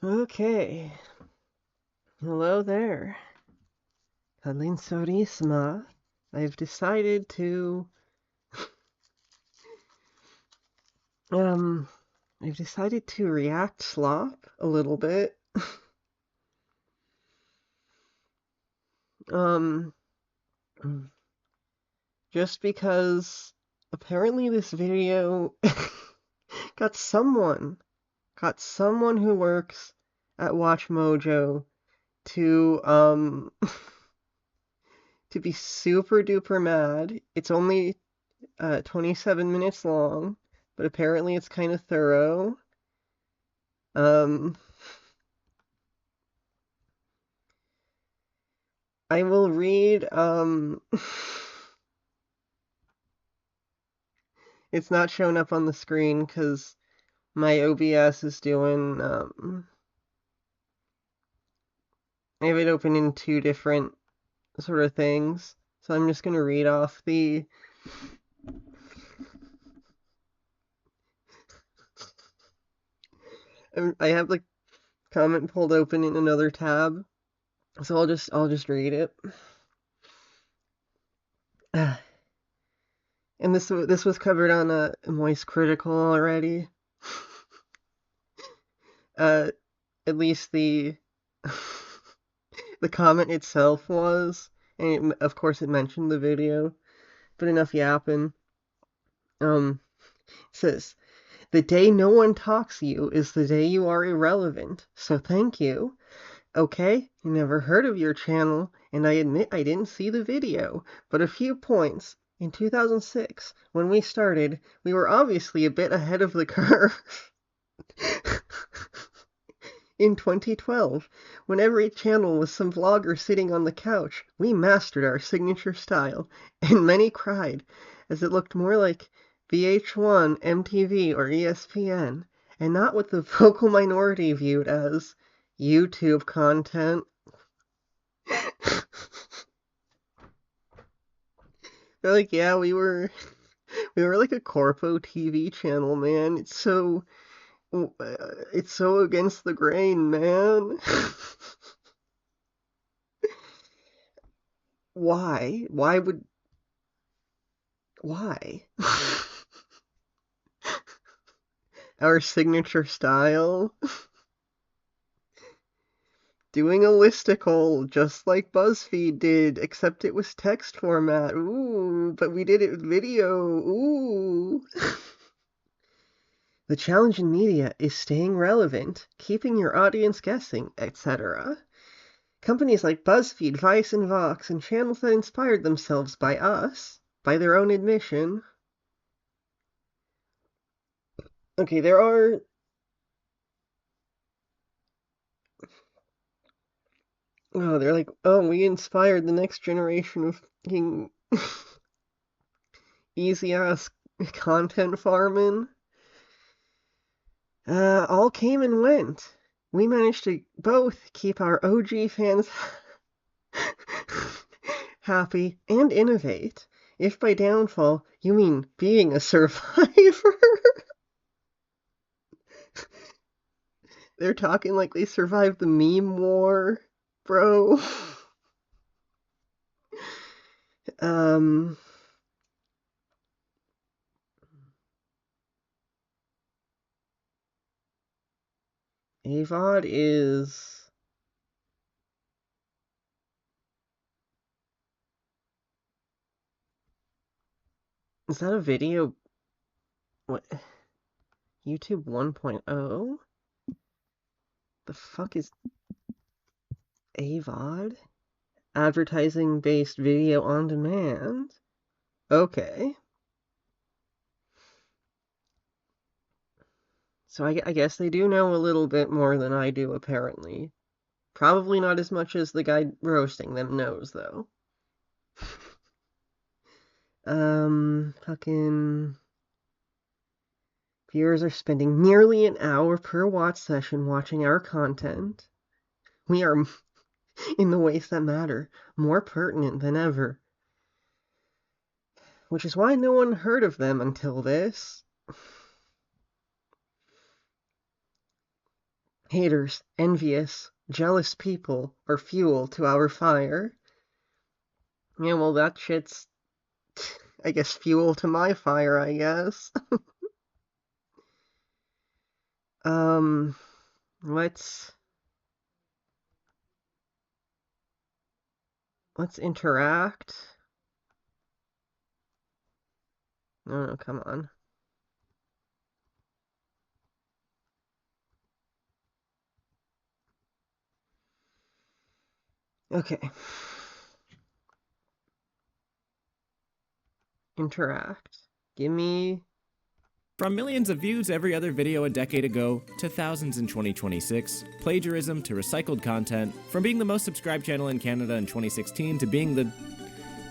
Okay. Hello there. Cuddling Sorisma. I've decided to um I've decided to react slop a little bit. Um just because apparently this video got someone got someone who works at watchmojo to to be super duper mad. It's only 27 minutes long, but apparently it's kind of thorough. Um, I will read, it's not showing up on the screen because my OBS is doing, I have it open in two different sort of things. So I'm just going to read off the, I have the comment pulled open in another tab. So I'll just read it. And this was covered on a Moist Critical already. At least the the comment itself was, and of course it mentioned the video. But enough yapping. It says the day no one talks to you is the day you are irrelevant. So thank you. Okay, never heard of your channel, and I admit I didn't see the video, but a few points. In 2006, when we started, we were obviously a bit ahead of the curve. In 2012, when every channel was some vlogger sitting on the couch, we mastered our signature style, and many cried, as it looked more like VH1, MTV, or ESPN, and not what the vocal minority viewed as YouTube content. They're like, yeah, we were like a corpo TV channel, man. It's so against the grain, man. Why? Why? Our signature style? Doing a listicle just like BuzzFeed did, except it was text format. Ooh, but we did it with video. Ooh. The challenge in media is staying relevant, keeping your audience guessing, etc. Companies like BuzzFeed, Vice, and Vox, and channels that inspired themselves by us, by their own admission. Okay, there are. Oh, they're like, oh, we inspired the next generation of fucking easy ass content farming. All came and went. We managed to both keep our OG fans happy and innovate. If by downfall you mean being a survivor. They're talking like they survived the meme war, bro. um, AVOD is. Is that a video? What? YouTube 1.0? The fuck is AVOD? Advertising based video on demand? Okay. So I guess they do know a little bit more than I do, apparently. Probably not as much as the guy roasting them knows, though. Fucking. Viewers are spending nearly an hour per watch session watching our content. We are, in the ways that matter, more pertinent than ever. Which is why no one heard of them until this. Haters, envious, jealous people are fuel to our fire. Yeah, well, that shit's, I guess, fuel to my fire, I guess. Um, let's interact. No, come on. Okay. Interact. Give me... From millions of views every other video a decade ago, to thousands in 2026, plagiarism to recycled content, from being the most subscribed channel in Canada in 2016 to being the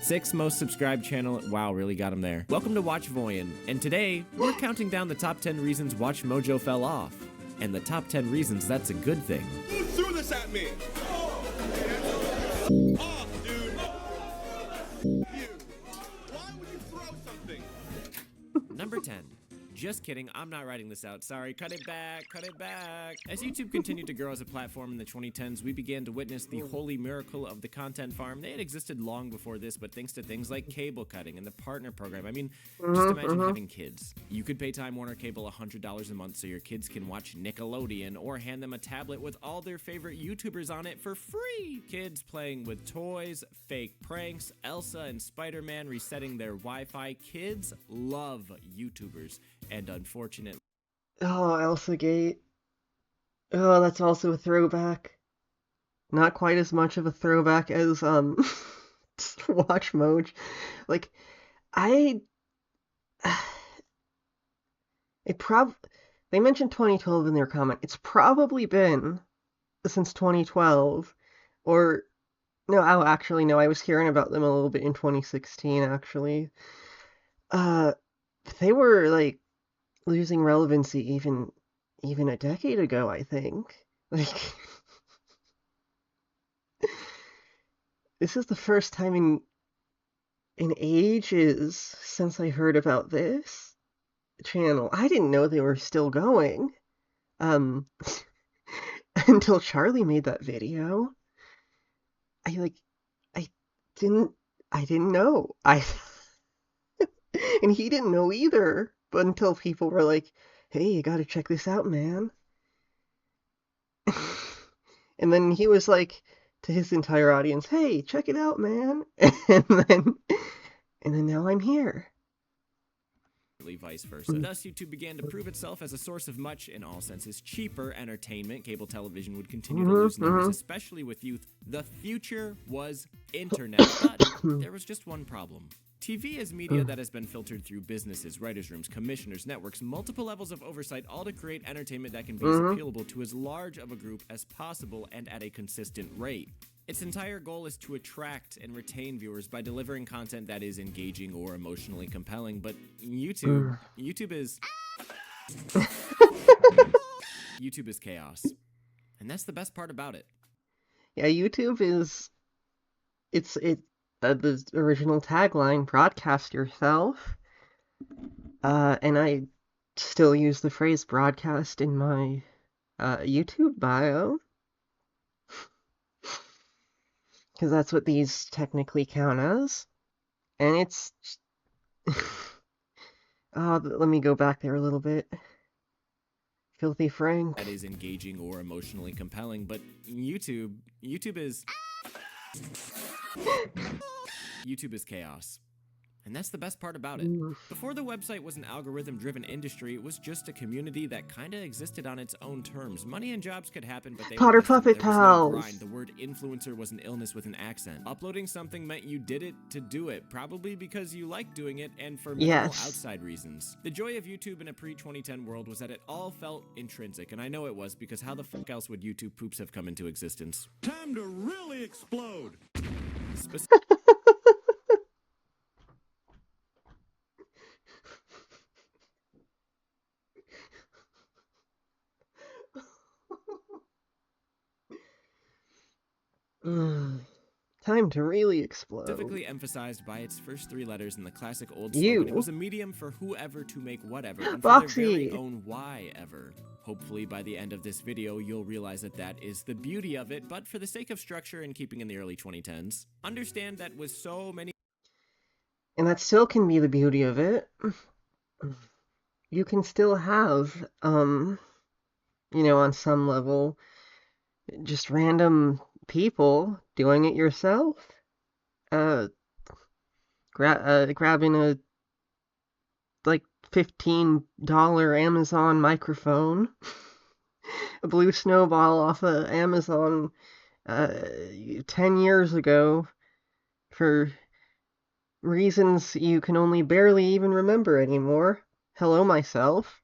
6th most subscribed channel. Wow, really got him there. Welcome to Watch Voyan, and today we're counting down the top 10 reasons WatchMojo fell off, and the top 10 reasons that's a good thing. Who threw this at me? Oh, dude. You. Why would you throw something? Number 10. Just kidding, I'm not writing this out. Sorry, cut it back, cut it back. As YouTube continued to grow as a platform in the 2010s, we began to witness the holy miracle of the content farm. They had existed long before this, but thanks to things like cable cutting and the partner program. I mean, just imagine having kids. You could pay Time Warner Cable $100 a month so your kids can watch Nickelodeon, or hand them a tablet with all their favorite YouTubers on it for free. Kids playing with toys, fake pranks, Elsa and Spider-Man resetting their Wi-Fi. Kids love YouTubers. And unfortunately... Oh, Elsa Gate. Oh, that's also a throwback. Not quite as much of a throwback as, watchmojo. Like, they mentioned 2012 in their comment. It's probably been since 2012, or, no, actually, no, I was hearing about them a little bit in 2016, actually. They were, like, losing relevancy even a decade ago, I think. Like, this is the first time in ages since I heard about this channel. I didn't know they were still going. Until Charlie made that video. I didn't know. And he didn't know either. But until people were like, hey, you gotta check this out, man. And then he was like, to his entire audience, hey, check it out, man. And then now I'm here. Vice versa. Thus, YouTube began to prove itself as a source of much, in all senses, cheaper entertainment. Cable television would continue to lose numbers, especially with youth. The future was internet, but there was just one problem. TV is media that has been filtered through businesses, writers' rooms, commissioners, networks, multiple levels of oversight, all to create entertainment that can be appealable to as large of a group as possible and at a consistent rate. Its entire goal is to attract and retain viewers by delivering content that is engaging or emotionally compelling, but YouTube is... YouTube is chaos. And that's the best part about it. Yeah, YouTube is... the original tagline, broadcast yourself. And I still use the phrase broadcast in my YouTube bio. Because that's what these technically count as. And it's... let me go back there a little bit. Filthy Frank. That is engaging or emotionally compelling, but YouTube is... YouTube is chaos. And that's the best part about it. Before the website was an algorithm-driven industry, it was just a community that kinda existed on its own terms. Money and jobs could happen, but they Potter were distant. Puppet There was no Pals. grind. The word influencer was an illness with an accent. Uploading something meant you did it to do it, probably because you liked doing it and for minimal outside reasons. The joy of YouTube in a pre-2010 world was that it all felt intrinsic, and I know it was, because how the fuck else would YouTube poops have come into existence? Time to really explode. Time to really explode. Specifically emphasized by its first 3 letters in the classic old slogan. It was a medium for whoever to make whatever, and for their very own why ever. Hopefully by the end of this video, you'll realize that that is the beauty of it, but for the sake of structure and keeping in the early 2010s, understand that with so many... And that still can be the beauty of it. You can still have, on some level, just random people doing it yourself. Grabbing a like $15 Amazon microphone, a blue snowball off of Amazon 10 years ago for reasons you can only barely even remember anymore. Hello, myself.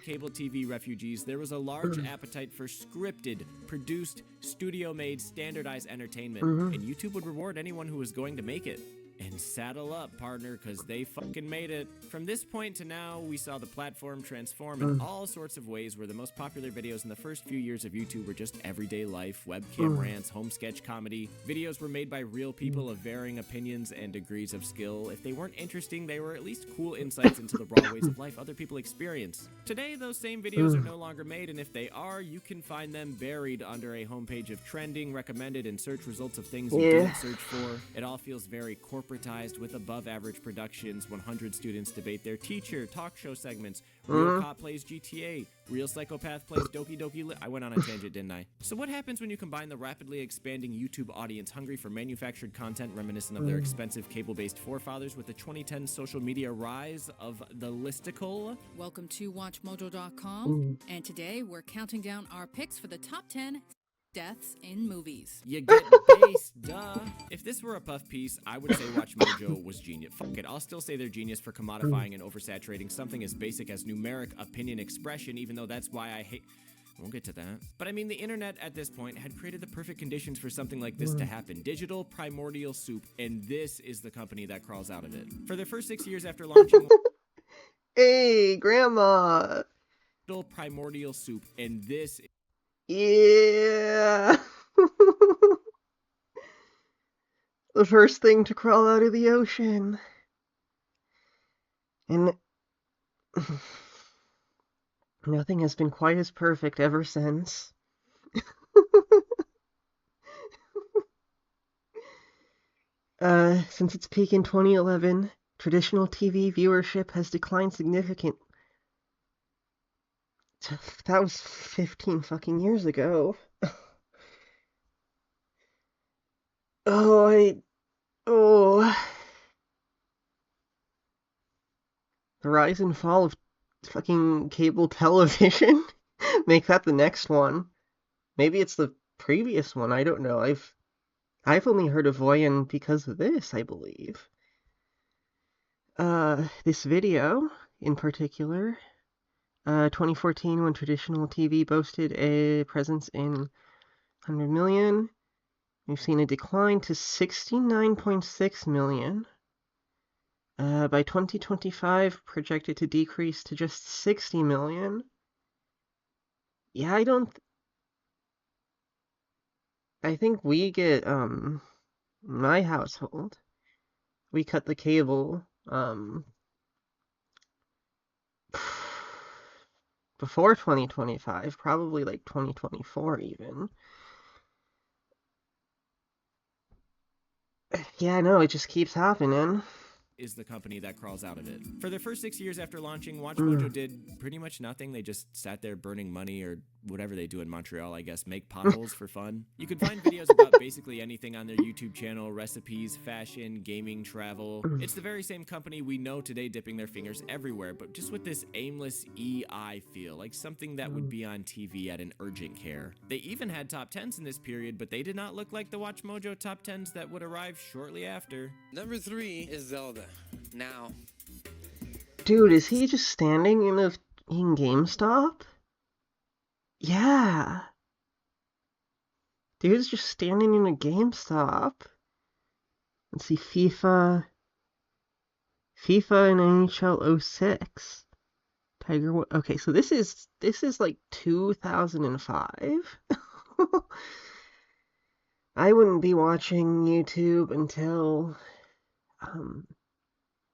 Cable TV refugees, there was a large appetite for scripted, produced, studio-made, standardized entertainment, and YouTube would reward anyone who was going to make it. And saddle up, partner, because they fucking made it. From this point to now, we saw the platform transform in all sorts of ways, where the most popular videos in the first few years of YouTube were just everyday life, webcam rants, home sketch comedy. Videos were made by real people of varying opinions and degrees of skill. If they weren't interesting, they were at least cool insights into the raw ways of life other people experience. Today, those same videos are no longer made, and if they are, you can find them buried under a homepage of trending, recommended, and search results of things you didn't search for. It all feels very corporatized with above-average productions. 100 students debate their teacher, talk show segments, Real Cop plays GTA, Real Psychopath plays Doki Doki I went on a tangent, didn't I? So what happens when you combine the rapidly expanding YouTube audience hungry for manufactured content reminiscent of their expensive cable-based forefathers with the 2010 social media rise of the listicle? Welcome to watchmojo.com, and today we're counting down our picks for the top 10 deaths in movies. You get base, duh. If this were a puff piece, I would say WatchMojo was genius. Fuck it, I'll still say they're genius for commodifying and oversaturating something as basic as numeric opinion expression, even though that's why I hate... We'll get to that. But I mean, the internet at this point had created the perfect conditions for something like this to happen. Digital primordial soup, and this is the company that crawls out of it. For their first 6 years after launching... Hey, Grandma! Digital primordial soup, and this... Yeah! The first thing to crawl out of the ocean. And nothing has been quite as perfect ever since. Since its peak in 2011, traditional TV viewership has declined significantly. That was 15 fucking years ago. The rise and fall of fucking cable television? Make that the next one. Maybe it's the previous one, I don't know. I've only heard of Voyan because of this, I believe. This video, in particular, 2014, when traditional TV boasted a presence in 100 million, we've seen a decline to 69.6 million. By 2025, projected to decrease to just 60 million. Yeah, I think we get, my household, we cut the cable, before 2025, probably like 2024 even. Yeah, no, it just keeps happening. Is the company that crawls out of it. For their first 6 years after launching, WatchMojo did pretty much nothing. They just sat there burning money, or whatever they do in Montreal, I guess, make potholes for fun. You could find videos about basically anything on their YouTube channel: recipes, fashion, gaming, travel. It's the very same company we know today dipping their fingers everywhere, but just with this aimless EI feel, like something that would be on TV at an urgent care. They even had top 10s in this period, but they did not look like the WatchMojo top 10s that would arrive shortly after. Number 3 is Zelda. Now. Dude, is he just standing in GameStop? Yeah. Dude's just standing in a GameStop. Let's see, FIFA and NHL 06. Tiger Woods. Okay, so this is like 2005. I wouldn't be watching YouTube until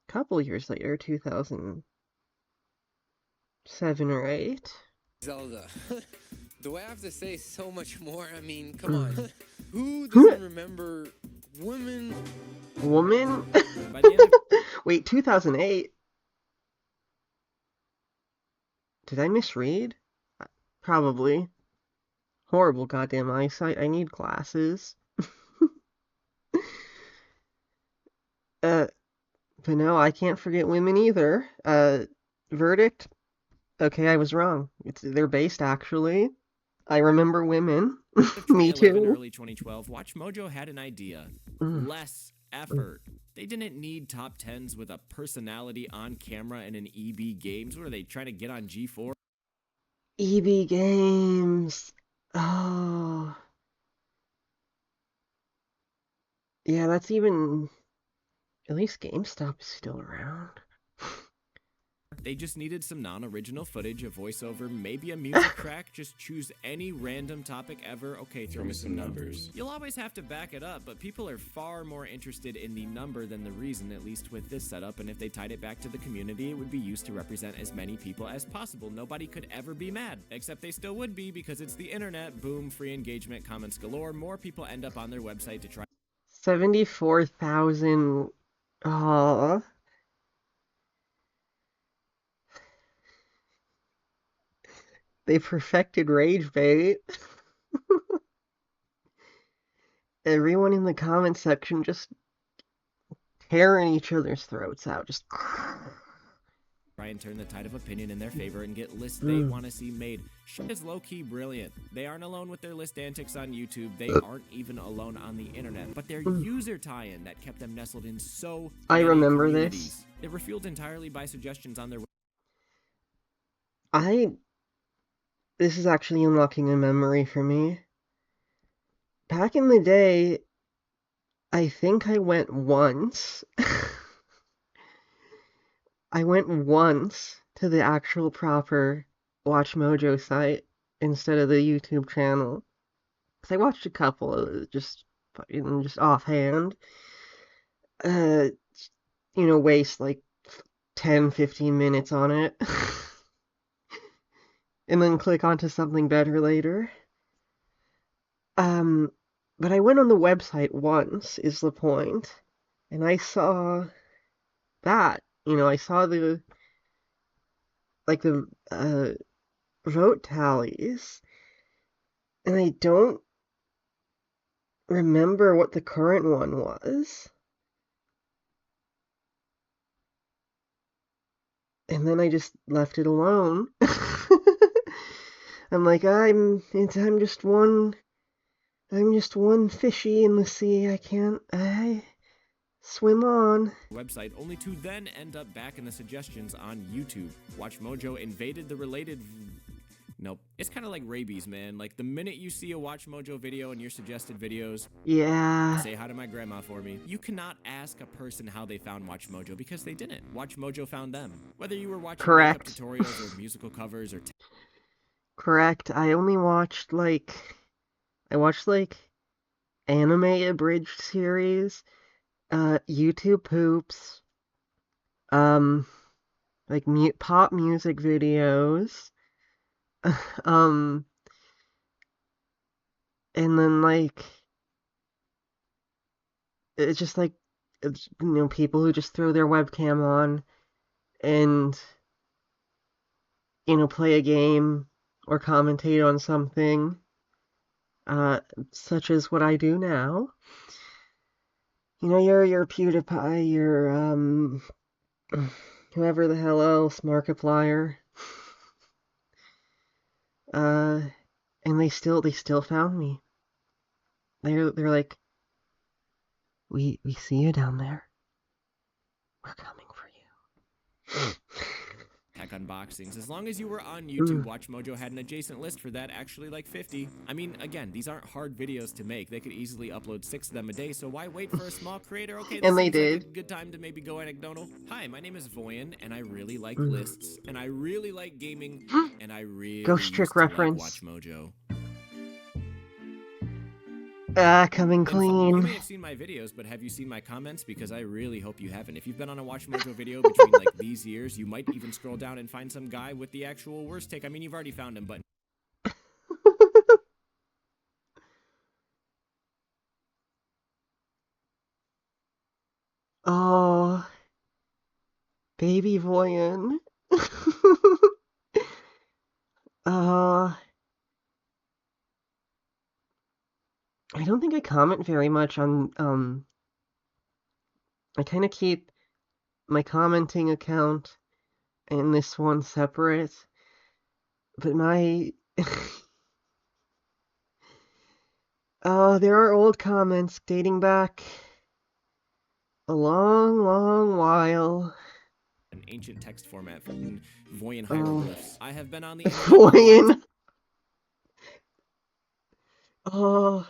couple years later, 2007 or 8. Zelda. Do I have to say so much more? I mean, come on. Who doesn't remember women? Woman? By the end of Wait, 2008? Did I misread? Probably. Horrible goddamn eyesight. I need glasses. But no, I can't forget women either. Verdict? Okay, I was wrong. They're based, actually. I remember women. of Me 2011, too. early 2012, WatchMojo had an idea. Mm. Less effort. They didn't need top 10s with a personality on camera and an EB Games. What are they trying to get on G4? EB Games. Oh. Yeah, that's even... At least GameStop is still around. They just needed some non-original footage, a voiceover, maybe a music track. Just choose any random topic ever. Okay, throw me some numbers. You'll always have to back it up, but people are far more interested in the number than the reason, at least with this setup. And if they tied it back to the community, it would be used to represent as many people as possible. Nobody could ever be mad, except they still would be because it's the internet. Boom, free engagement, comments galore. More people end up on their website to try 74,000. Aw. They perfected rage bait. Everyone in the comment section just tearing each other's throats out. Just. and turn the tide of opinion in their favor and get lists they want to see made. Shit is low-key brilliant. They aren't alone with their list antics on YouTube. They aren't even alone on the internet. But their user tie-in that kept them nestled in so I many remember communities. this. They were fueled entirely by suggestions on their This is actually unlocking a memory for me. Back in the day, I think I went once. I went once to the actual proper WatchMojo site instead of the YouTube channel. Because I watched a couple, just offhand. Waste like 10, 15 minutes on it. And then click onto something better later. But I went on the website once, is the point, and I saw that. I saw the vote tallies, and I don't remember what the current one was. And then I just left it alone. I'm like, I'm just one fishy in the sea. I swim on. website, only to then end up back in the suggestions on YouTube. WatchMojo invaded the related... Nope. It's kind of like rabies, man. Like, the minute you see a WatchMojo video in your suggested videos, Yeah. say hi to my grandma for me. You cannot ask a person how they found WatchMojo because they didn't. WatchMojo found them. Whether you were watching makeup Correct. tutorials or musical covers or... Correct. I watched anime abridged series, YouTube poops, pop music videos, and then it's just people who just throw their webcam on and play a game or commentate on something, such as what I do now. Your PewDiePie, your whoever the hell else, Markiplier. And they still found me. They're like, we see you down there. We're coming for you. tech unboxings. As long as you were on YouTube, WatchMojo had an adjacent list for that, actually like 50. I mean, again, these aren't hard videos to make. They could easily upload 6 of them a day, so why wait for a small creator? Okay, this And they seems like did. a good time to maybe go anecdotal. Hi, my name is Voyan, and I really like lists, and I really like gaming, and I really Ghost Trick used to reference. like WatchMojo. Coming You clean. may have seen my videos, but have you seen my comments? Because I really hope you haven't. If you've been on a watchmojo video between like these years, you might even scroll down and find some guy with the actual worst take. I mean, you've already found him, but Oh, baby Voyan. uh, I don't think I comment very much on, I kind of keep my commenting account and this one separate, but my, there are old comments dating back a long, long while. an ancient text format for Voyan Oh, hieroglyphs. I have been on the internet. Voyan. Oh,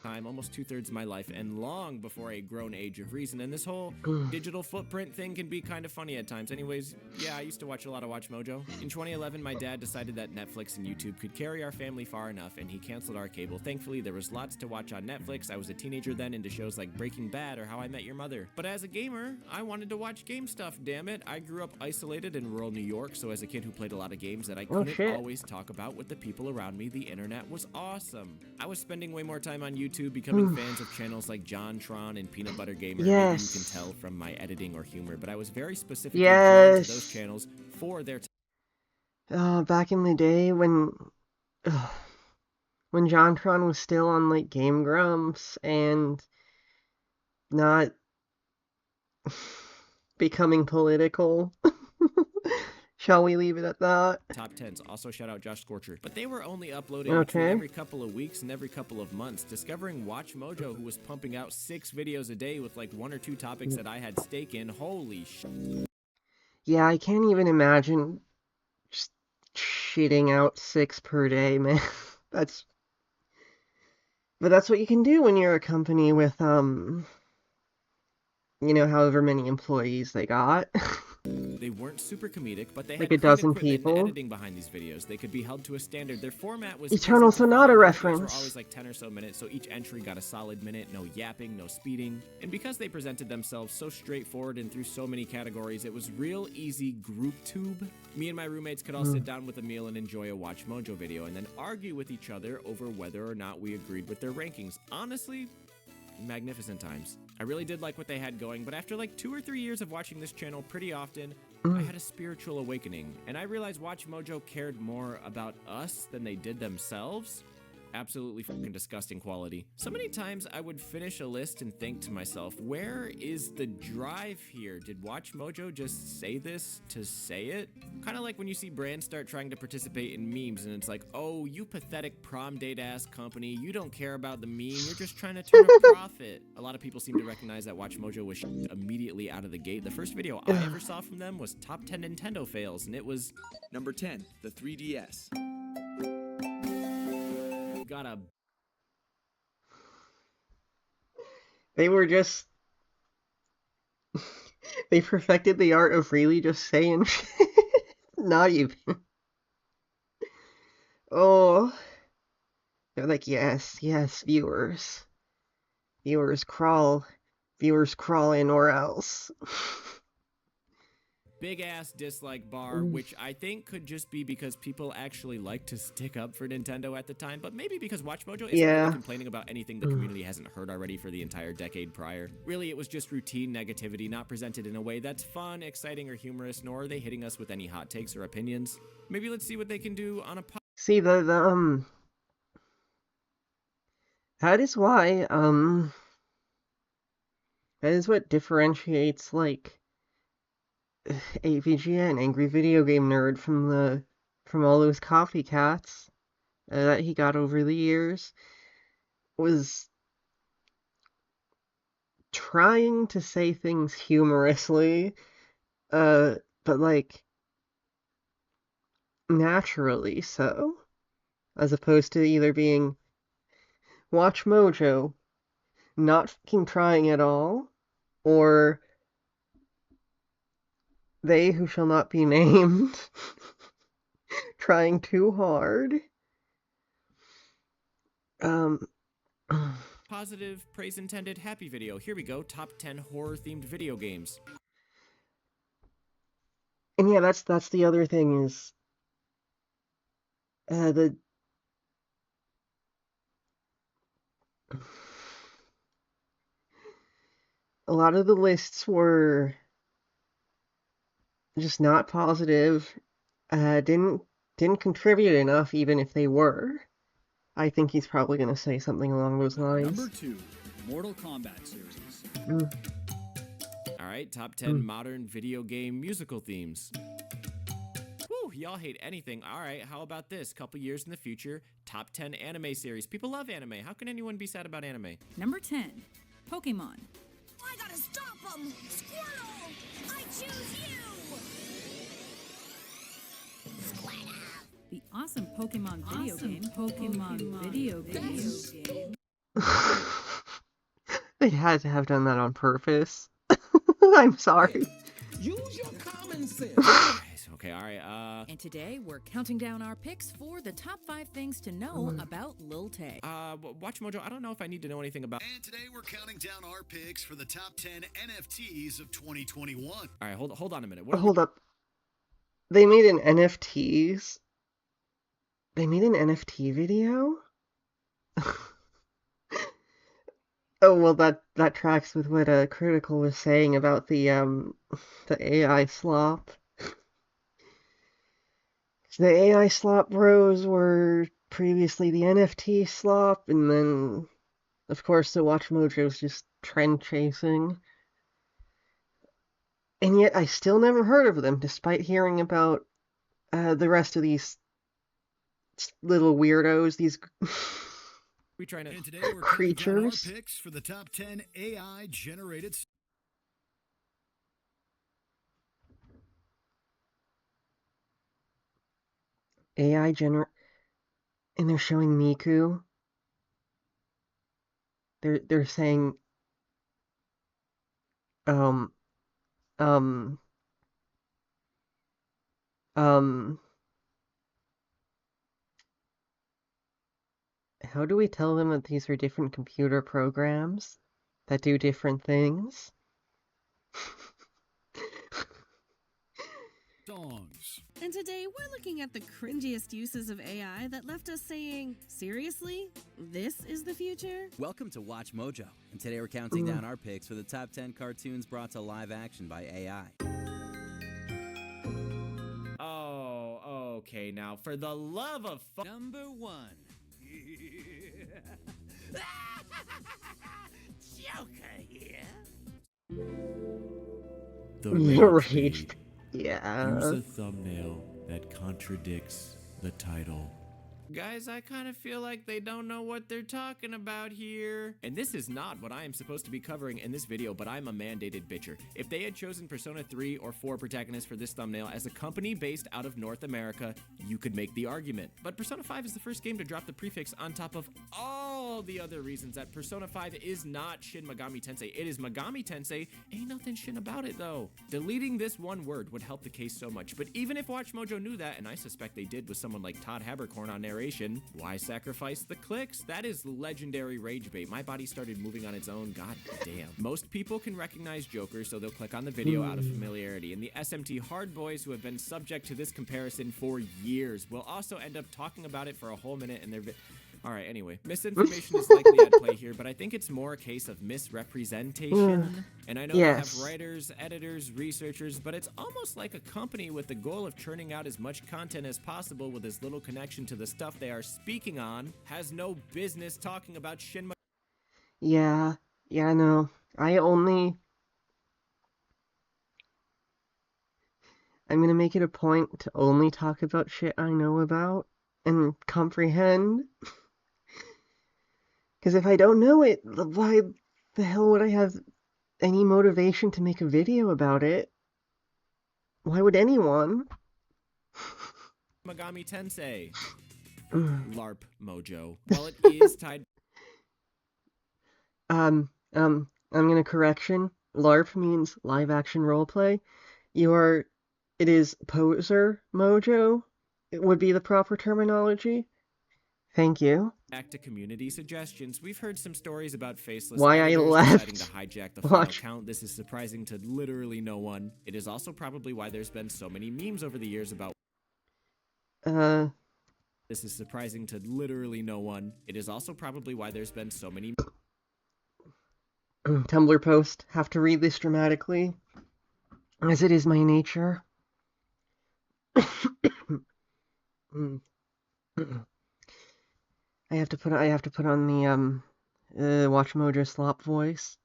Time, almost 2/3 of my life, and long before a grown age of reason. And this whole digital footprint thing can be kind of funny at times. Anyways, yeah, I used to watch a lot of WatchMojo. In 2011, my dad decided that Netflix and YouTube could carry our family far enough, and he canceled our cable. Thankfully, there was lots to watch on Netflix. I was a teenager then, into shows like Breaking Bad or How I Met Your Mother. But as a gamer, I wanted to watch game stuff, damn it. I grew up isolated in rural New York, so as a kid who played a lot of games that I couldn't always talk about with the people around me, the internet was awesome. I was spending way more time on YouTube, becoming fans of channels like JonTron and Peanut Butter Gamer. Maybe you can tell from my editing or humor, but I was very specifically drawn to those channels for their back in the day when JonTron was still on like Game Grumps and not becoming political. Shall we leave it at that? top 10s. Also shout out Josh Scorcher. But they were only uploading between every couple of weeks and every couple of months. Discovering WatchMojo, who was pumping out 6 videos a day with like 1 or 2 topics that I had stake in. Holy shit. Yeah, I can't even imagine just shitting out 6 per day, man. But that's what you can do when you're a company with, however many employees they got. They weren't super comedic, but they like had a dozen equipment people. And editing behind these videos. They could be held to a standard. Their format was Eternal Sonata reference. Were always like 10 or so minutes, so each entry got a solid minute. No yapping, no speeding. And because they presented themselves so straightforward and through so many categories, it was real easy group tube. Me and my roommates could all sit down with a meal and enjoy a WatchMojo video, and then argue with each other over whether or not we agreed with their rankings. Honestly, magnificent times. I really did like what they had going, but after like 2 or 3 years of watching this channel pretty often, I had a spiritual awakening, and I realized WatchMojo cared more about us than they did themselves. Absolutely fucking disgusting quality. So many times I would finish a list and think to myself, where is the drive here? Did WatchMojo just say this to say it? Kind of like when you see brands start trying to participate in memes and it's like, oh, you pathetic prom date ass company, you don't care about the meme, you're just trying to turn a profit. A lot of people seem to recognize that WatchMojo was immediately out of the gate. The first video I ever saw from them was top 10 Nintendo fails, and it was Number 10, the 3DS. got a They were just they perfected the art of really just saying shit. Not even. Oh, they're like, yes, viewers. Viewers crawl in or else. big ass dislike bar, which I think could just be because people actually like to stick up for Nintendo at the time, but maybe because WatchMojo isn't really complaining about anything the community hasn't heard already for the entire decade prior. Really, it was just routine negativity, not presented in a way that's fun, exciting, or humorous, nor are they hitting us with any hot takes or opinions. Maybe let's see what they can do on a See, that is why, that is what differentiates, like, AVGN, Angry Video Game Nerd, from all those copycats that he got over the years, was trying to say things humorously, but like naturally so, as opposed to either being WatchMojo, not fucking trying at all, or they who shall not be named trying too hard. Positive, praise intended, happy video. Here we go. Top 10 horror-themed video games. And yeah, that's the other thing is the a lot of the lists were just not positive. Didn't contribute enough, even if they were. I think he's probably gonna say something along those lines. Number 2, Mortal Kombat series. All right, top 10 modern video game musical themes. Whew, y'all hate anything. All right, how about this? Couple years in the future, top 10 anime series. People love anime. How can anyone be sad about anime? Number 10, Pokemon. I gotta stop him! Squirtle! I choose you! The awesome Pokemon video game. They had to have done that on purpose. I'm sorry. Use your common sense. Okay, all right. And today we're counting down our picks for the top 5 things to know about Lil Tay. WatchMojo, I don't know if I need to know anything about. And today we're counting down our picks for the top 10 NFTs of 2021. All right, hold on a minute. Hold up. They made an NFTs. They made an NFT video? Oh, well, that tracks with what Critical was saying about the AI slop. The AI slop bros were previously the NFT slop, and then, of course, the WatchMojo's just trend chasing. And yet I still never heard of them, despite hearing about the rest of these little weirdos, these We trying to. And today we're counting down our creatures. picks for the top 10 AI generated. AI and they're showing Miku. They're saying um um how do we tell them that these are different computer programs that do different things? Songs. And today we're looking at the cringiest uses of AI that left us saying, seriously? This is the future? Welcome to Watch Mojo, and today we're counting down our picks for the top 10 cartoons brought to live action by AI. Oh, okay. Now, for the love of Number 1. Joker here. the Rage. Yeah. Use a thumbnail that contradicts the title. Guys, I kind of feel like they don't know what they're talking about here. And this is not what I am supposed to be covering in this video, but I'm a mandated bitcher. If they had chosen Persona 3 or 4 protagonists for this thumbnail as a company based out of North America, you could make the argument. But Persona 5 is the first game to drop the prefix on top of all the other reasons that Persona 5 is not Shin Megami Tensei. It is Megami Tensei, ain't nothing Shin about it though. Deleting this one word would help the case so much, but even if WatchMojo knew that, and I suspect they did with someone like Todd Haberkorn on narration, why sacrifice the clicks? That is legendary rage bait. My body started moving on its own, god damn. Most people can recognize Joker, so they'll click on the video out of familiarity, and the SMT hard boys who have been subject to this comparison for years will also end up talking about it for a whole minute in their Alright, anyway, misinformation is likely at play here, but I think it's more a case of misrepresentation. And I know they have writers, editors, researchers, but it's almost like a company with the goal of churning out as much content as possible with as little connection to the stuff they are speaking on has no business talking about Shin. Yeah, no. I'm gonna make it a point to only talk about shit I know about and comprehend. Because if I don't know it, why the hell would I have any motivation to make a video about it? Why would anyone? Megami Tensei. LARP Mojo. While it is tied... I'm gonna correction. LARP means live action roleplay. It is poser mojo. It would be the proper terminology. Thank you. Back to community suggestions. We've heard some stories about faceless Why I editors deciding to left. hijack the final Watch. count. This is surprising to literally no one. It is also probably why there's been so many memes over the years about This is surprising to literally no one. It is also probably why there's been so many Tumblr post. Have to read this dramatically, as it is my nature. I have to put on the watchmojo slop voice.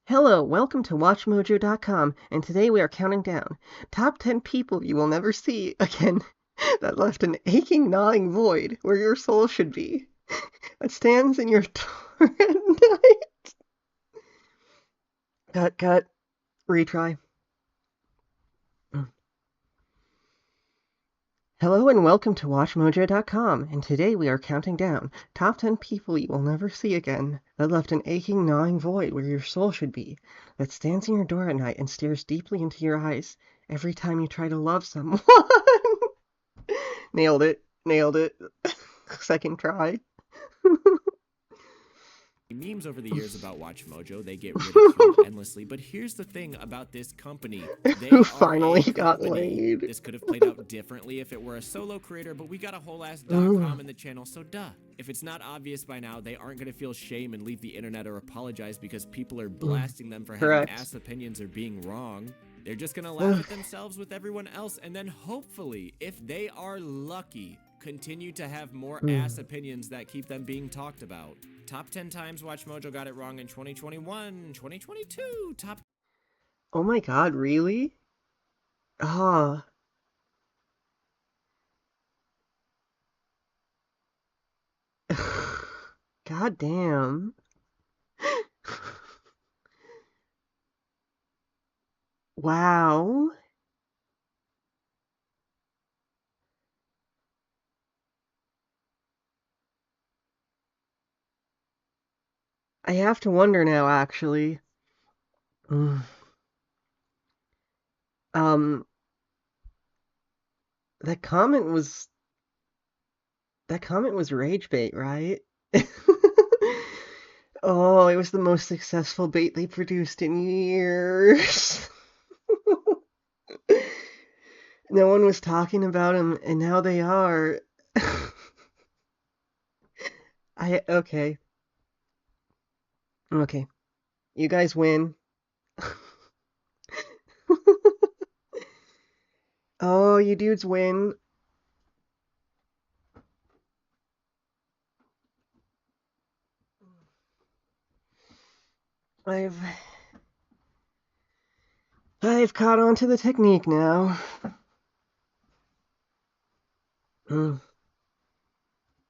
Hello, welcome to watchmojo.com, and today we are counting down top 10 people you will never see again that left an aching, gnawing void where your soul should be, that stands in your door at night. Cut. Retry. Hello and welcome to watchmojo.com, and today we are counting down top 10 people you will never see again that left an aching, gnawing void where your soul should be, that stands in your door at night and stares deeply into your eyes every time you try to love someone. Nailed it. Second try. memes over the years about WatchMojo. They get ridiculed endlessly. But here's the thing about this company. They Who are finally a got company. laid. This could have played out differently if it were a solo creator, but we got a whole ass .com in the channel, so duh. If it's not obvious by now, they aren't going to feel shame and leave the internet or apologize because people are blasting them for Correct. having ass opinions or being wrong. They're just going to laugh at themselves with everyone else, and then hopefully, if they are lucky, continue to have more ass opinions that keep them being talked about. Top 10 times WatchMojo got it wrong in 2021, 2022, top... Oh my god, really? Ah. God damn. Wow. I have to wonder now, actually. Um, that comment was rage bait, right? Oh, it was the most successful bait they produced in years. No one was talking about him, and now they are. Okay. Okay. You guys win. Oh, you dudes win. I've caught on to the technique now. 10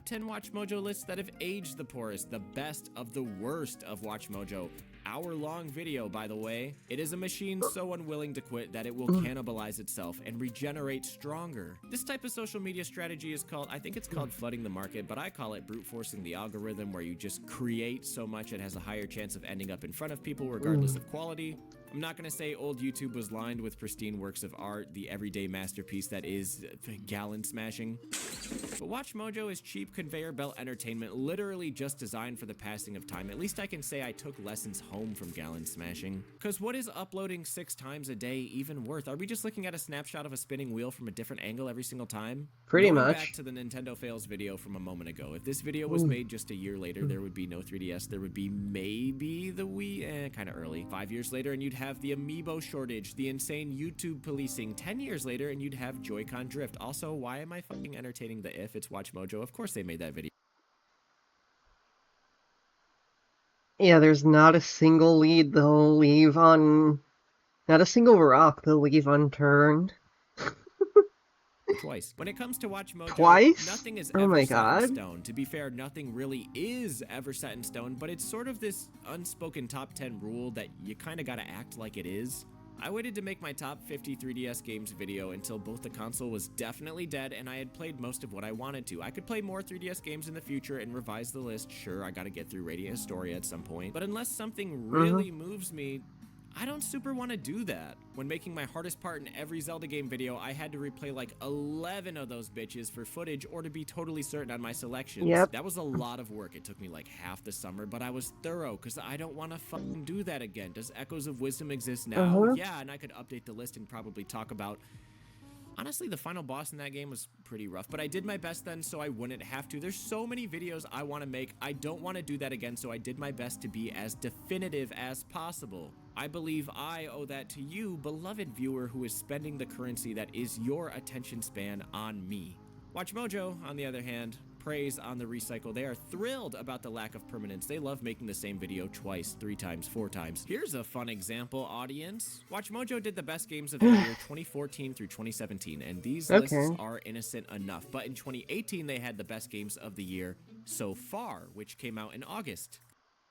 WatchMojo lists that have aged the poorest, the best of the worst of WatchMojo. Hour-long video, by the way. It is a machine so unwilling to quit that it will cannibalize itself and regenerate stronger. This type of social media strategy is called, I think it's called flooding the market, but I call it brute forcing the algorithm, where you just create so much it has a higher chance of ending up in front of people regardless of quality. I'm not going to say old YouTube was lined with pristine works of art, the everyday masterpiece that is gallon smashing. But WatchMojo is cheap conveyor belt entertainment, literally just designed for the passing of time. At least I can say I took lessons home from gallon smashing. Cause what is uploading 6 times a day even worth? Are we just looking at a snapshot of a spinning wheel from a different angle every single time? Pretty Going much. back to the Nintendo fails video from a moment ago. If this video was made just a year later, there would be no 3DS. There would be maybe the Wii, kind of early. 5 years later, and you'd have the amiibo shortage, the insane YouTube policing. 10 years later, and you'd have Joy-Con drift. Also, why am I fucking entertaining the if? It's WatchMojo. Of course they made that video. Yeah, there's not a single lead they'll leave on... Not a single rock they'll leave unturned. Twice. When it comes to WatchMojo, Twice? nothing is Oh ever my set God. in stone. To be fair, nothing really is ever set in stone, but it's sort of this unspoken top 10 rule that you kind of gotta act like it is. I waited to make my top 50 3DS games video until both the console was definitely dead and I had played most of what I wanted to. I could play more 3DS games in the future and revise the list. Sure, I gotta get through Radiant Historia at some point, but unless something really moves me, I don't super want to do that. When making my hardest part in every Zelda game video, I had to replay like 11 of those bitches for footage or to be totally certain on my selections. Yep. That was a lot of work. It took me like half the summer, but I was thorough because I don't want to fucking do that again. Does Echoes of Wisdom exist now? Yeah, and I could update the list and probably talk about... Honestly, the final boss in that game was pretty rough, but I did my best then so I wouldn't have to. There's so many videos I want to make. I don't want to do that again, so I did my best to be as definitive as possible. I believe I owe that to you, beloved viewer, who is spending the currency that is your attention span on me. WatchMojo, on the other hand, praise on the recycle. They are thrilled about the lack of permanence. They love making the same video twice, 3 times, 4 times. Here's a fun example, audience. WatchMojo did the best games of the year 2014 through 2017, and these lists are innocent enough. But in 2018, they had the best games of the year so far, which came out in August.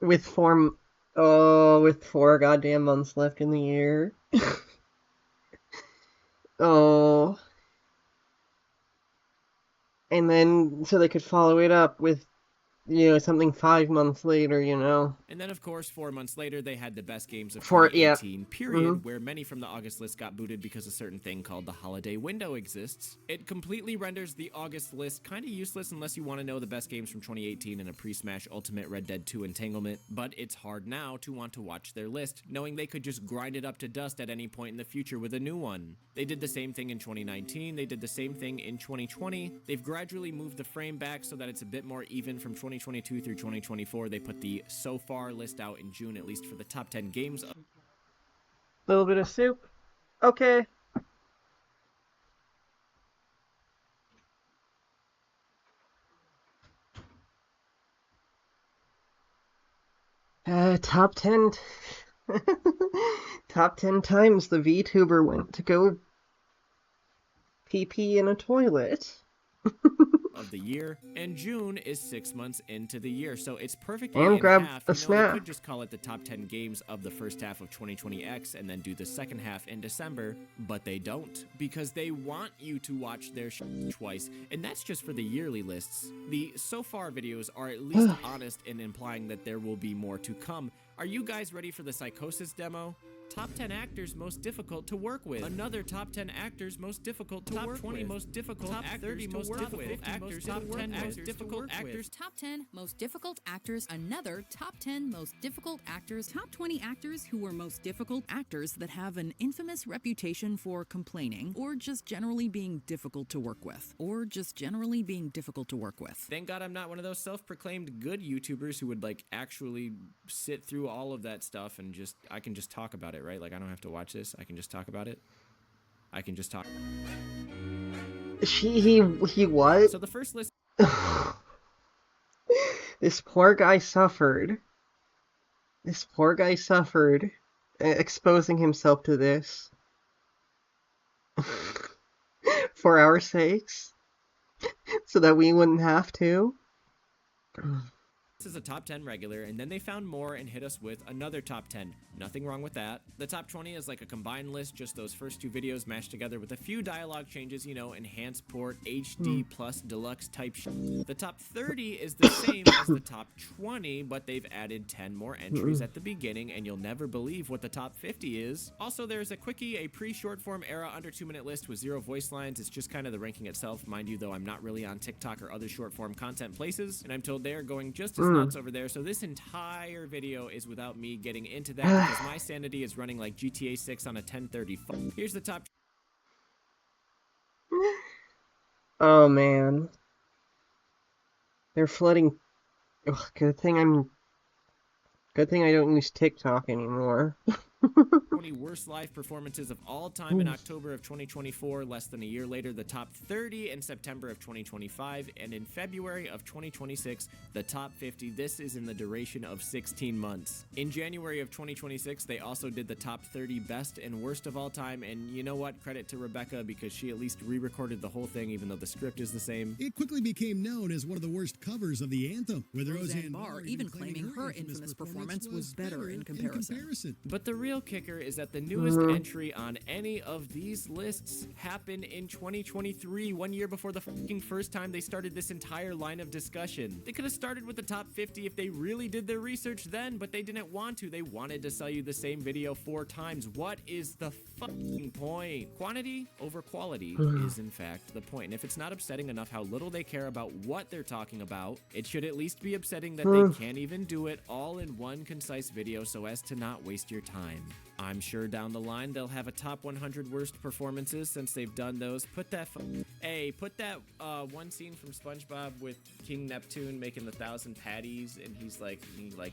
With 4 goddamn months left in the year. Oh. And then, so they could follow it up with, you know, something 5 months later, you know. And then, of course, 4 months later, they had the best games of 2018, period, where many from the August list got booted because a certain thing called the holiday window exists. It completely renders the August list kind of useless unless you want to know the best games from 2018 in a pre-Smash Ultimate Red Dead 2 entanglement, but it's hard now to want to watch their list, knowing they could just grind it up to dust at any point in the future with a new one. They did the same thing in 2019, they did the same thing in 2020, they've gradually moved the frame back so that it's a bit more even from 2022 through 2024. They put the so far list out in June, at least for the top 10 games. Little bit of soup. Okay. Top 10. Top 10 times the VTuber went to go pee in a toilet. Of the year, and June is 6 months into the year, so it's perfectly And in grab half. a They snack. could just call it the top 10 games of the first half of 2020X and then do the second half in December, but they don't, because they want you to watch their twice, and that's just for the yearly lists. The so far videos are at least honest in implying that there will be more to come. Are you guys ready for the Psychosis demo? Top 10 actors most difficult to work with. Another top 10 actors most difficult to work with. Top 20 most difficult top actors 30 most difficult actors. Top 10 most difficult actors. Top 10 most difficult actors. Another top 10 most difficult actors. Top 20 actors who were most difficult actors that have an infamous reputation for complaining or just generally being difficult to work with. Thank God I'm not one of those self-proclaimed good YouTubers who would like actually sit through all of that stuff and I can just talk about it, right? Like I don't have to watch this. I can just talk about it. I can just talk. He what? So the first list. This poor guy suffered. Exposing himself to this. For our sakes. So that we wouldn't have to. This is a top 10 regular, and then they found more and hit us with another top 10. Nothing wrong with that. The top 20 is like a combined list, just those first 2 videos mashed together with a few dialogue changes, you know, enhanced port, HD plus deluxe type shit. The top 30 is the same as the top 20, but they've added 10 more entries at the beginning, and you'll never believe what the top 50 is. Also, there's a quickie, a pre-short form era under 2-minute list with 0 voice lines. It's just kind of the ranking itself. Mind you, though, I'm not really on TikTok or other short form content places, and I'm told they are going just as nuts over there, so this entire video is without me getting into that because my sanity is running like GTA 6 on a 1030. Here's the top. Oh man. They're flooding. Ugh, good thing I don't use TikTok anymore. 20 worst live performances of all time in October of 2024. Less than a year later, the top 30 in September of 2025, and in February of 2026, the top 50. This is in the duration of 16 months. In January of 2026, they also did the top 30 best and worst of all time, and you know what? Credit to Rebecca because she at least re-recorded the whole thing, even though the script is the same. It quickly became known as one of the worst covers of the anthem, with Roseanne Barr even claiming her infamous performance was better in comparison. But the real kicker is is that the newest entry on any of these lists happened in 2023, 1 year before the fucking first time they started this entire line of discussion. They could have started with the top 50 if they really did their research then, but they didn't want to. They wanted to sell you the same video 4 times. What is the fucking point? Quantity over quality is in fact the point. And if it's not upsetting enough how little they care about what they're talking about, it should at least be upsetting that they can't even do it all in one concise video so as to not waste your time. I'm sure down the line they'll have a top 100 worst performances since they've done those. Put that one scene from SpongeBob with King Neptune making the 1,000 patties and he's like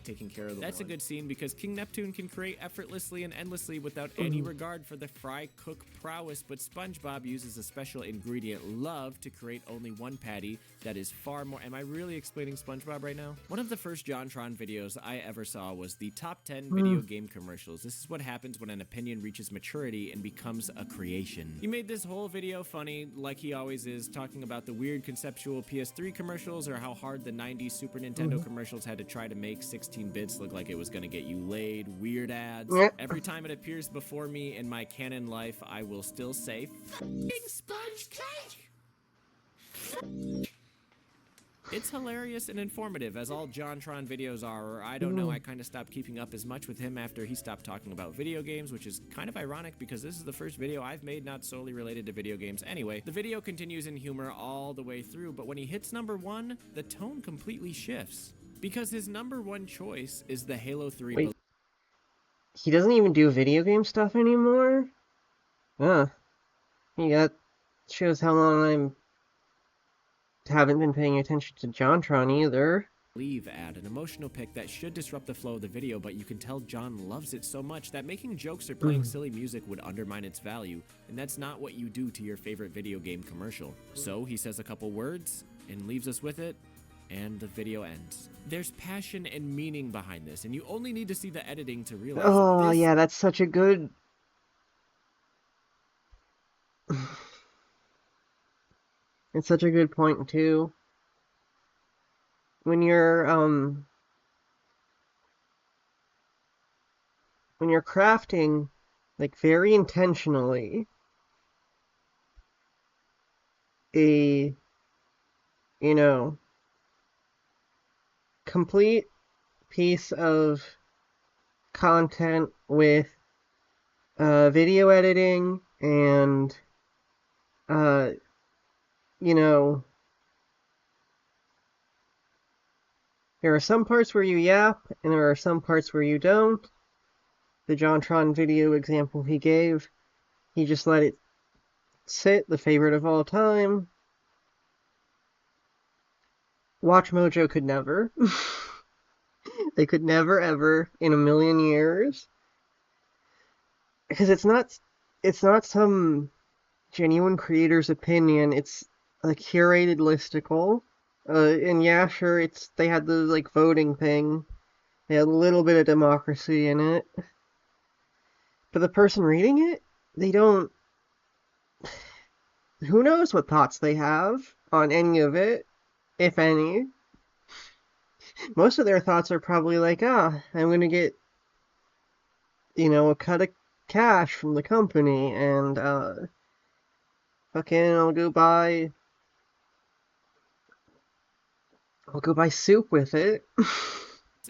taking care of the That's a good scene because King Neptune can create effortlessly and endlessly without any regard for the fry cook prowess, but SpongeBob uses a special ingredient, love, to create only one patty that is far more. Am I really explaining SpongeBob right now? One of the first JonTron videos I ever saw was the top 10 video game commercials. This is what happens when an opinion reaches maturity and becomes a creation. He made this whole video funny, like he always is, talking about the weird conceptual PS3 commercials or how hard the 90s Super Nintendo commercials had to try to make 16 bits look like it was gonna get you laid, weird ads. Every time it appears before me in my canon life, I will still say, "Fucking sponge cake!" It's hilarious and informative, as all JonTron videos are, or I don't know, I kind of stopped keeping up as much with him after he stopped talking about video games, which is kind of ironic because this is the first video I've made not solely related to video games. Anyway, the video continues in humor all the way through, but when he hits number 1, the tone completely shifts. Because his number 1 choice is the Halo 3... Wait, he doesn't even do video game stuff anymore? That shows how long haven't been paying attention to JonTron either. Leave ad, an emotional pick that should disrupt the flow of the video, but you can tell John loves it so much that making jokes or playing silly music would undermine its value, and that's not what you do to your favorite video game commercial. So he says a couple words and leaves us with it, and the video ends. There's passion and meaning behind this, and you only need to see the editing to realize Oh, yeah, that's such a good... It's such a good point, too. When you're crafting, like, very intentionally, a, complete piece of content with, video editing and, there are some parts where you yap, and there are some parts where you don't. The JonTron video example he gave, he just let it sit, the favorite of all time. WatchMojo could never. They could never, ever, in a million years. Because it's not some genuine creator's opinion, it's a curated listicle. And yeah, sure, they had the, voting thing. They had a little bit of democracy in it. But the person reading it, they don't... Who knows what thoughts they have on any of it, if any. Most of their thoughts are probably like, I'm gonna get, a cut of cash from the company, and, I'll go buy soup with it.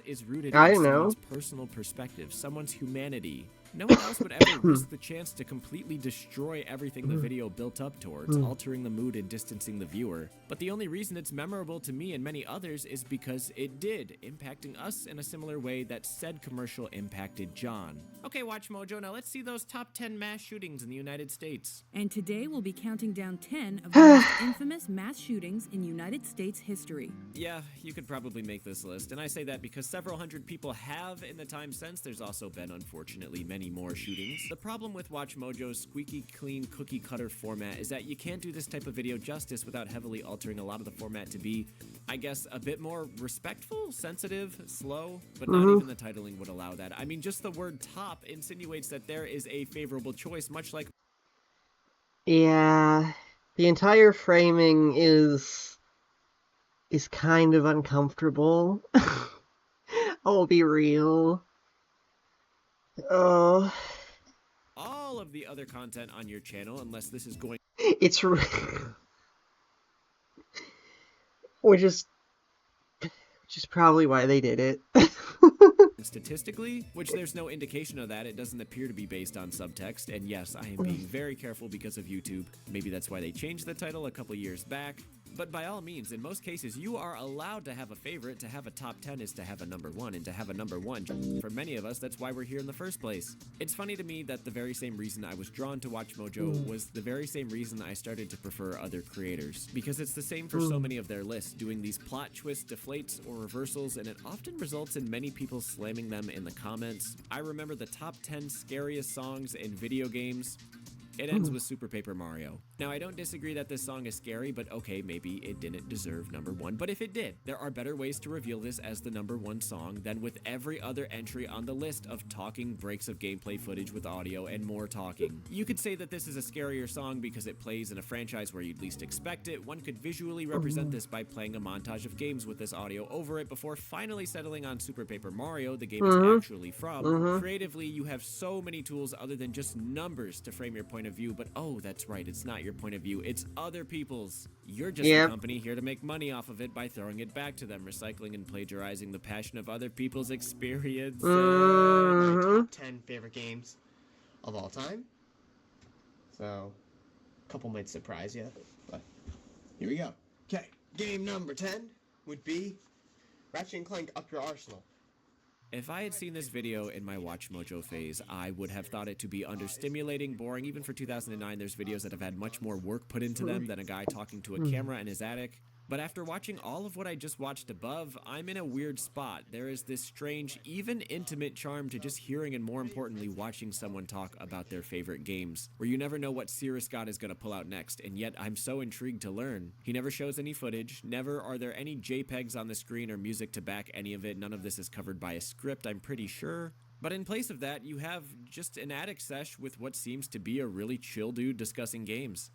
Is rooted in someone's personal perspective, someone's humanity. No one else would ever risk the chance to completely destroy everything the video built up towards, altering the mood and distancing the viewer. But the only reason it's memorable to me and many others is because it did, impacting us in a similar way that said commercial impacted John. Okay, WatchMojo, now let's see those top 10 mass shootings in the United States. And today we'll be counting down 10 of the most infamous mass shootings in United States history. Yeah, you could probably make this list, and I say that because several hundred people have in the time since. There's also been, unfortunately, many more shootings. The problem with WatchMojo's squeaky clean cookie cutter format is that you can't do this type of video justice without heavily altering a lot of the format to be, I guess, a bit more respectful, sensitive, slow, but not even the titling would allow that. I mean, just the word top insinuates that there is a favorable choice, much like... Yeah, the entire framing is kind of uncomfortable. I'll be real. Oh, of the other content on your channel unless this is going It's which is probably why they did it. statistically, which there's no indication of that. It doesn't appear to be based on subtext, and yes, I am being very careful because of YouTube. Maybe that's why they changed the title a couple years back. But by all means, in most cases, you are allowed to have a favorite. To have a top 10 is to have a number 1, and to have a number 1, for many of us, that's why we're here in the first place. It's funny to me that the very same reason I was drawn to WatchMojo was the very same reason I started to prefer other creators. Because it's the same for so many of their lists, doing these plot twists, deflates, or reversals, and it often results in many people slamming them in the comments. I remember the top 10 scariest songs in video games. It ends with Super Paper Mario. Now, I don't disagree that this song is scary, but okay, maybe it didn't deserve number 1. But if it did, there are better ways to reveal this as the number 1 song than with every other entry on the list of talking breaks of gameplay footage with audio and more talking. You could say that this is a scarier song because it plays in a franchise where you'd least expect it. One could visually represent this by playing a montage of games with this audio over it before finally settling on Super Paper Mario, the game is actually from. Creatively, you have so many tools other than just numbers to frame your point of view, but oh, that's right, it's not your point of view, it's other people's. You're just a company here to make money off of it by throwing it back to them, recycling and plagiarizing the passion of other people's experience. My top 10 favorite games of all time. So, a couple might surprise you, but here we go. Okay, game number 10 would be Ratchet & Clank Up Your Arsenal. If I had seen this video in my WatchMojo phase, I would have thought it to be understimulating, boring. Even for 2009, there's videos that have had much more work put into them than a guy talking to a camera in his attic. But after watching all of what I just watched above, I'm in a weird spot. There is this strange, even intimate charm to just hearing and, more importantly, watching someone talk about their favorite games, where you never know what Cirrus God is going to pull out next, and yet I'm so intrigued to learn. He never shows any footage, never are there any JPEGs on the screen or music to back any of it. None of this is covered by a script, I'm pretty sure. But in place of that, you have just an attic sesh with what seems to be a really chill dude discussing games.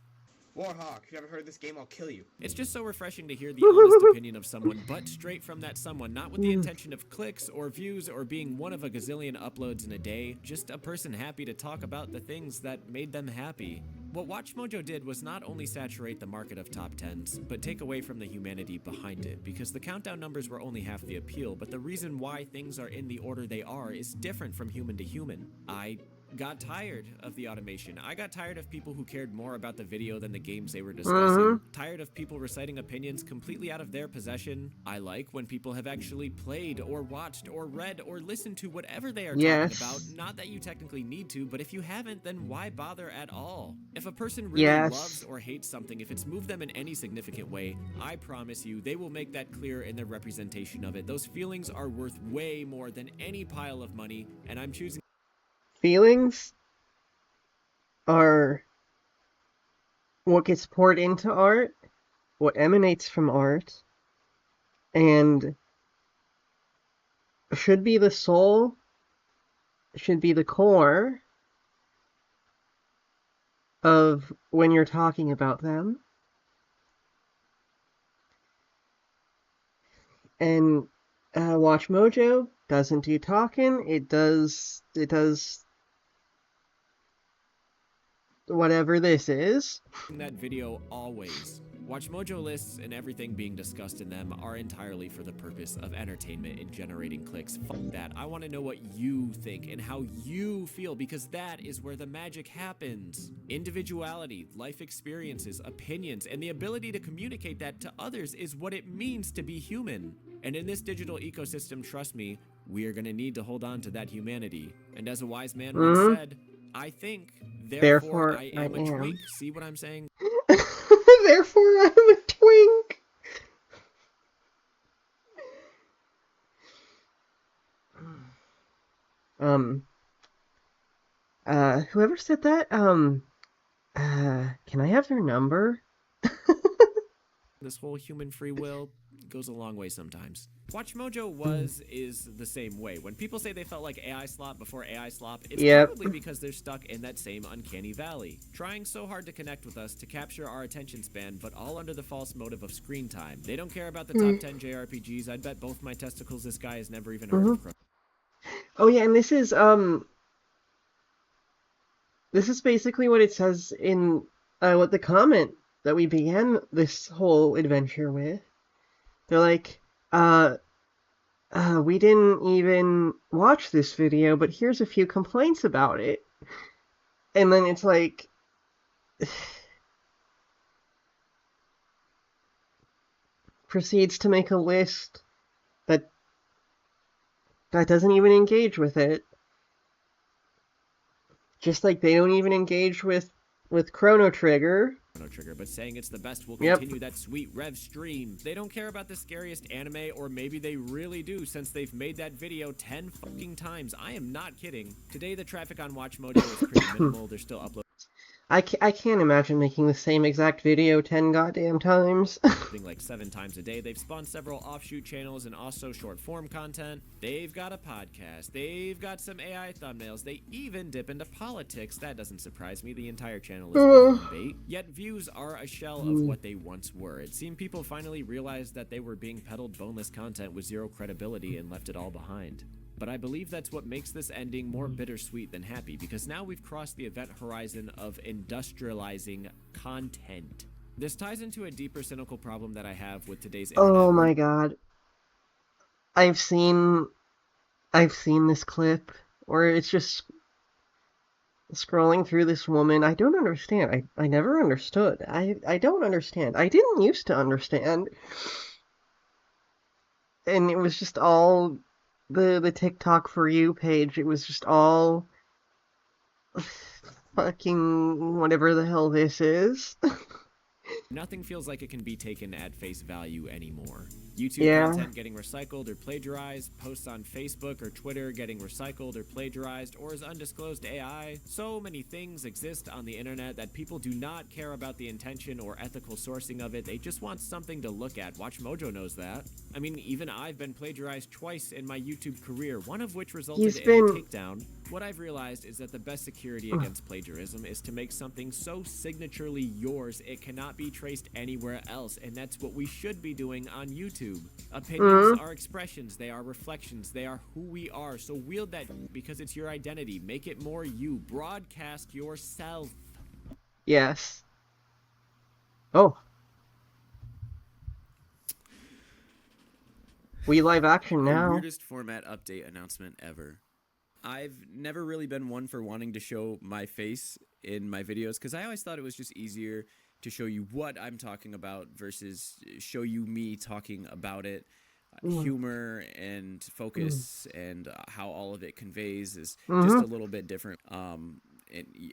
Warhawk, if you haven't heard this game, I'll kill you. It's just so refreshing to hear the honest opinion of someone, but straight from that someone, not with the intention of clicks or views or being one of a gazillion uploads in a day, just a person happy to talk about the things that made them happy. What WatchMojo did was not only saturate the market of top 10s, but take away from the humanity behind it, because the countdown numbers were only half the appeal, but the reason why things are in the order they are is different from human to human. I got tired of the automation. I got tired of people who cared more about the video than the games they were discussing. Tired of people reciting opinions completely out of their possession. I like when people have actually played or watched or read or listened to whatever they are talking about. Not that you technically need to, but if you haven't, then why bother at all? If a person really loves or hates something, if it's moved them in any significant way, I promise you they will make that clear in their representation of it. Those feelings are worth way more than any pile of money, and I'm choosing Feelings are what gets poured into art, what emanates from art, and should be the soul, should be the core of when you're talking about them. And WatchMojo doesn't do talking, it does whatever this is. that video always. WatchMojo lists and everything being discussed in them are entirely for the purpose of entertainment and generating clicks. Fuck that. I want to know what you think and how you feel, because that is where the magic happens. Individuality, life experiences, opinions, and the ability to communicate that to others is what it means to be human. And in this digital ecosystem, trust me, we are going to need to hold on to that humanity. And as a wise man once said, I think, therefore I am a twink. See what I'm saying? Therefore I'm a twink. Whoever said that, can I have their number? This whole human free will goes a long way sometimes. WatchMojo is the same way. When people say they felt like AI slop before AI slop, it's probably because they're stuck in that same uncanny valley, trying so hard to connect with us to capture our attention span, but all under the false motive of screen time. They don't care about the top 10 JRPGs. I'd bet both my testicles this guy has never even heard of. Oh yeah, and this This is basically what it says in what the comment that we began this whole adventure with. They're like, we didn't even watch this video, but here's a few complaints about it. And then it's like, proceeds to make a list that doesn't even engage with it. Just like they don't even engage with Chrono Trigger. But saying it's the best will continue that sweet rev stream. They don't care about the scariest anime, or maybe they really do, since they've made that video 10 fucking times. I am not kidding. Today the traffic on watchmojo is pretty minimal. They're still uploading I can't imagine making the same exact video 10 goddamn times. like 7 times a day. They've spawned several offshoot channels and also short form content. They've got a podcast. They've got some AI thumbnails. They even dip into politics. That doesn't surprise me. The entire channel is bait. Yet views are a shell of what they once were. It seemed people finally realized that they were being peddled boneless content with zero credibility and left it all behind. But I believe that's what makes this ending more bittersweet than happy, because now we've crossed the event horizon of industrializing content. This ties into a deeper cynical problem that I have with today's internet. Oh my god. I've seen this clip where it's just scrolling through this woman. I don't understand. I never understood. I don't understand. I didn't used to understand. And it was just all the TikTok For You page. It was just all fucking whatever the hell this is. Nothing feels like it can be taken at face value anymore. YouTube content getting recycled or plagiarized, posts on Facebook or Twitter getting recycled or plagiarized, or as undisclosed AI. So many things exist on the internet that people do not care about the intention or ethical sourcing of it. They just want something to look at. WatchMojo knows that. I mean, even I've been plagiarized twice in my YouTube career, one of which resulted in a takedown. What I've realized is that the best security against plagiarism is to make something so signaturely yours it cannot be traced anywhere else, and that's what we should be doing on YouTube. Opinions are expressions, they are reflections, they are who we are, so wield that because it's your identity. Make it more you. Broadcast yourself. Yes. Oh. We live action now. The weirdest format update announcement ever. I've never really been one for wanting to show my face in my videos, because I always thought it was just easier to show you what I'm talking about versus show you me talking about it. Humor and focus and how all of it conveys is just a little bit different. And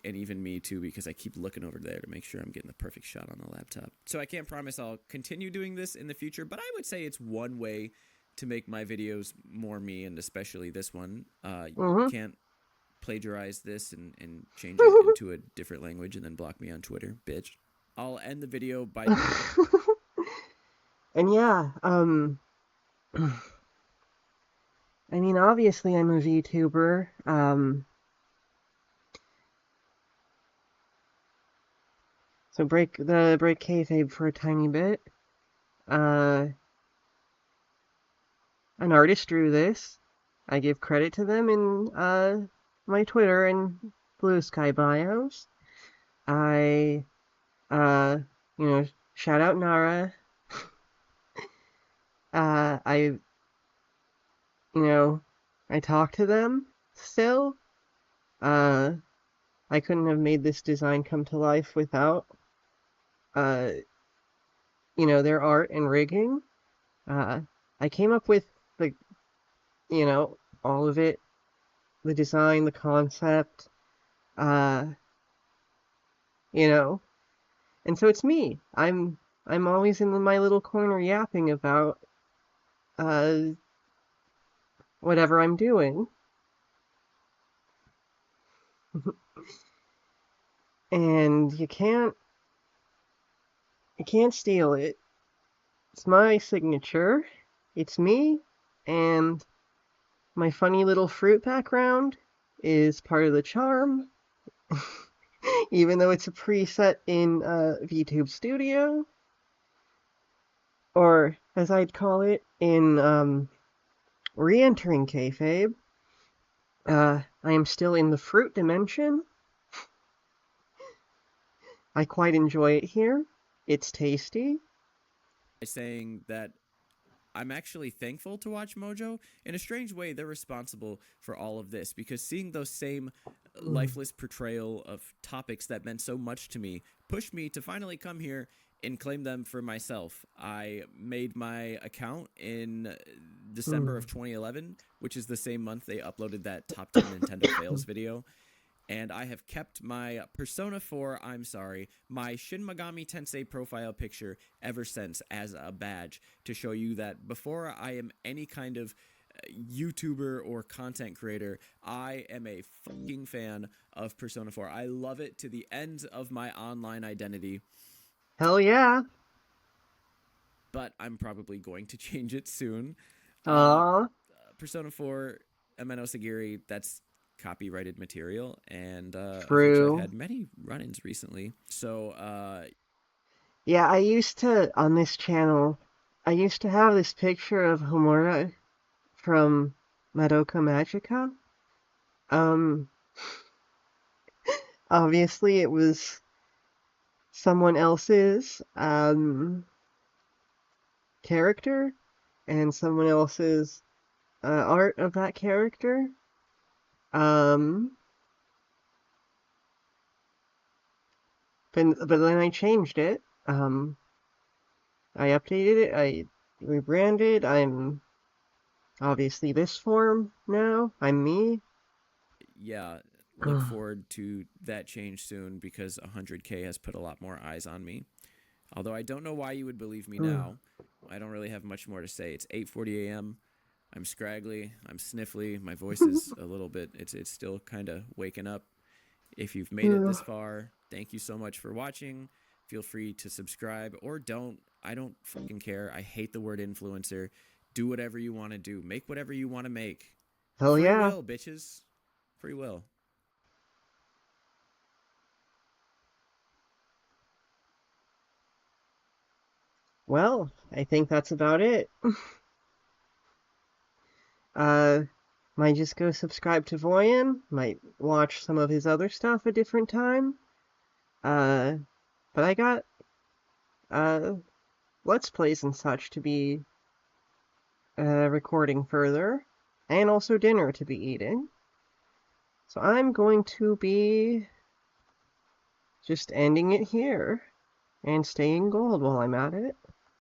even me too, because I keep looking over there to make sure I'm getting the perfect shot on the laptop. So I can't promise I'll continue doing this in the future, but I would say it's one way to make my videos more me, and especially this one. You can't plagiarize this and change it into a different language and then block me on Twitter, bitch. I'll end the video by... And yeah, I mean, obviously I'm a VTuber. So break kayfabe for a tiny bit. An artist drew this. I give credit to them in my Twitter and Blue Sky bios. I shout out Nara. I talk to them still. I couldn't have made this design come to life without, their art and rigging. I came up with all of it, the design, the concept, and so it's me. I'm always in my little corner yapping about whatever I'm doing. And you can't steal it. It's my signature. It's me, and my funny little fruit background is part of the charm. Even though it's a preset in VTube Studio, or as I'd call it in re-entering kayfabe, I am still in the fruit dimension. I quite enjoy it here. It's tasty. Saying that I'm actually thankful to watchmojo. In a strange way, they're responsible for all of this because seeing those same lifeless portrayal of topics that meant so much to me pushed me to finally come here and claim them for myself. I made my account in December of 2011, which is the same month they uploaded that top 10 Nintendo fails video. And I have kept my Persona 4, my Shin Megami Tensei profile picture ever since as a badge to show you that before I am any kind of YouTuber or content creator, I am a fucking fan of Persona 4. I love it to the end of my online identity. Hell yeah. But I'm probably going to change it soon. Aww. Persona 4, Ameno Sagiri, that's copyrighted material, and unfortunately I've had many run-ins recently. So yeah, I used to on this channel, I used to have this picture of Homura from Madoka Magica. Obviously it was someone else's character and someone else's art of that character. But then I changed it. I updated it. I rebranded. I'm obviously this form now. I'm me. Yeah, look forward to that change soon because 100K has put a lot more eyes on me. Although I don't know why you would believe me now. I don't really have much more to say. It's 8:40 a.m. I'm scraggly. I'm sniffly. My voice is a little bit. It's still kind of waking up. If you've made it this far, thank you so much for watching. Feel free to subscribe or don't. I don't fucking care. I hate the word influencer. Do whatever you want to do. Make whatever you want to make. Hell Free yeah. will, bitches. Free will. Well, I think that's about it. Might just go subscribe to Voyan. Might watch some of his other stuff a different time. But I got Let's Plays and such to be recording further, and also dinner to be eating. So I'm going to be just ending it here and staying gold while I'm at it.